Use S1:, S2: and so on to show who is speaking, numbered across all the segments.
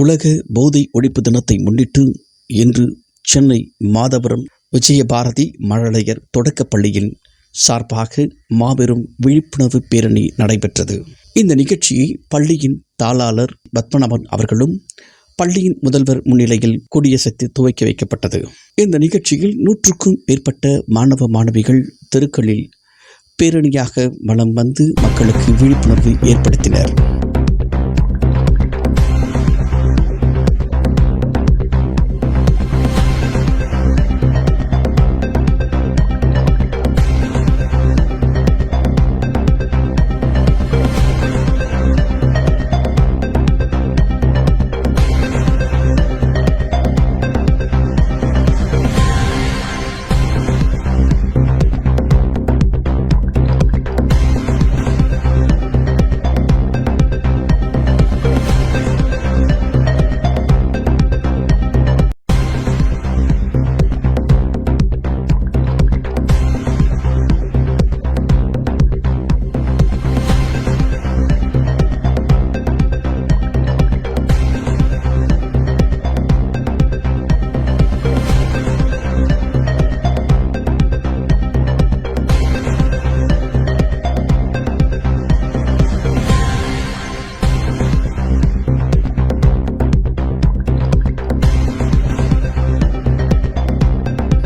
S1: உலக போதை ஒழிப்பு தினத்தை முன்னிட்டு இன்று சென்னை மாதவரம் விஜயபாரதி மழலையர் தொடக்கப்பள்ளியின் சார்பாக மாபெரும் விழிப்புணர்வு பேரணி நடைபெற்றது. இந்த நிகழ்ச்சியை பள்ளியின் தாளாளர் பத்மநாபன் அவர்களும் பள்ளியின் முதல்வர் முன்னிலையில் கொடியசைத்து துவக்கி வைக்கப்பட்டது. இந்த நிகழ்ச்சியில் 100க்கும் மேற்பட்ட மாணவ மாணவிகள் தெருக்களில் பேரணியாக வலம் வந்து மக்களுக்கு விழிப்புணர்வு ஏற்படுத்தினர்.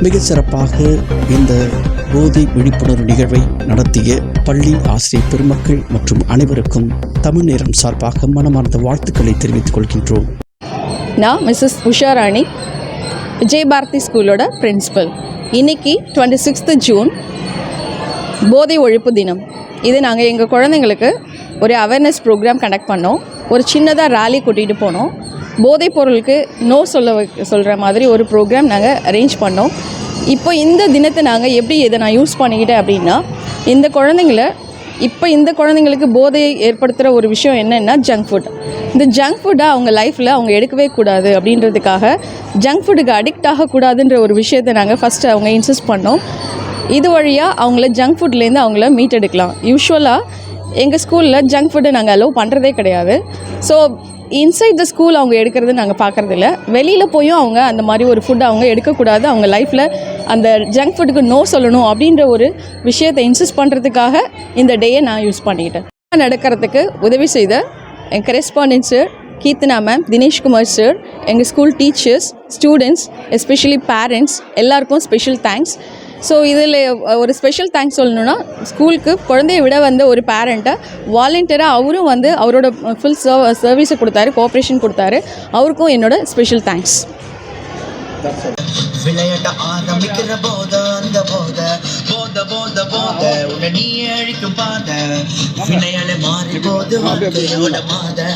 S1: மிக சிறப்பாக இந்த போதை விழிப்புணர்வு நிகழ்வை நடத்திய பள்ளி ஆசிரியர் பெருமக்கள் மற்றும் அனைவருக்கும் தமிழ் நேரம் சார்பாக மனமார்ந்த வாழ்த்துக்களை தெரிவித்துக் கொள்கின்றோம்.
S2: நான் மிஸ்ஸஸ் உஷாராணி, விஜயபாரதி ஸ்கூலோட பிரின்சிபல். இன்னைக்கு 26 ஜூன் போதை ஒழிப்பு தினம். இது நாங்கள் எங்கள் குழந்தைங்களுக்கு ஒரு அவேர்னஸ் ப்ரோக்ராம் கண்டக்ட் பண்ணோம். ஒரு சின்னதாக ரேலி கூட்டிகிட்டு போனோம். போதைப் பொருளுக்கு நோ சொல்கிற மாதிரி ஒரு ப்ரோக்ராம் நாங்கள் அரேஞ்ச் பண்ணோம். இப்போ இந்த தினத்தை நாங்கள் எப்படி இதை நான் யூஸ் பண்ணிக்கிட்டேன் அப்படின்னா, இந்த குழந்தைங்களுக்கு போதையை ஏற்படுத்துகிற ஒரு விஷயம் என்னென்னா ஜங்க் ஃபுட். இந்த ஜங்க் ஃபுட்டை அவங்க லைஃப்பில் அவங்க எடுக்கவே கூடாது அப்படின்றதுக்காக ஜங்க் ஃபுட்டுக்கு அடிக்ட் ஆகக்கூடாதுன்ற ஒரு விஷயத்தை நாங்கள் ஃபஸ்ட்டு அவங்க இன்சிஸ்ட் பண்ணோம். இது வழியாக அவங்கள ஜங்க் ஃபுட்லேருந்து அவங்கள மீட்டெடுக்கலாம். யூஸ்வலாக எங்கள் ஸ்கூலில் ஜங்க் ஃபுட்டை நாங்கள் அலோவ் பண்ணுறதே கிடையாது. ஸோ இன்சைட் த ஸ்கூல் அவங்க எடுக்கிறது நாங்கள் பார்க்குறதில்ல. வெளியில் போயும் அவங்க அந்த மாதிரி ஒரு ஃபுட்டை அவங்க எடுக்கக்கூடாது, அவங்க லைஃப்பில் அந்த ஜங்க் ஃபுட்டுக்கு நோ சொல்லணும் அப்படின்ற ஒரு விஷயத்தை இன்சிஸ்ட் பண்ணுறதுக்காக இந்த டேயை நான் யூஸ் பண்ணிக்கிட்டேன். நடக்கிறதுக்கு உதவி செய்த என் correspondent sir, Keerthana ma'am, Dineshkumar sir, எங்கள் school teachers, students, especially parents எல்லாருக்கும் ஸ்பெஷல் தேங்க்ஸ். ஸோ இதில் ஒரு ஸ்பெஷல் தேங்க்ஸ் சொல்லணுன்னா, ஸ்கூலுக்கு குழந்தைய விட வந்த ஒரு பேரண்ட்டை வாலண்டியராக அவரும் வந்து அவரோட ஃபுல் சர்வீஸை கொடுத்தாரு, கோஆப்ரேஷன் கொடுத்தாரு. அவருக்கும் என்னோட ஸ்பெஷல் தேங்க்ஸ். விளையாட்ட ஆரம்பிக்கிற போத அந்த போத போத போத போத உடனே அழிக்கும் பாத விளையாட மாறி போது மாத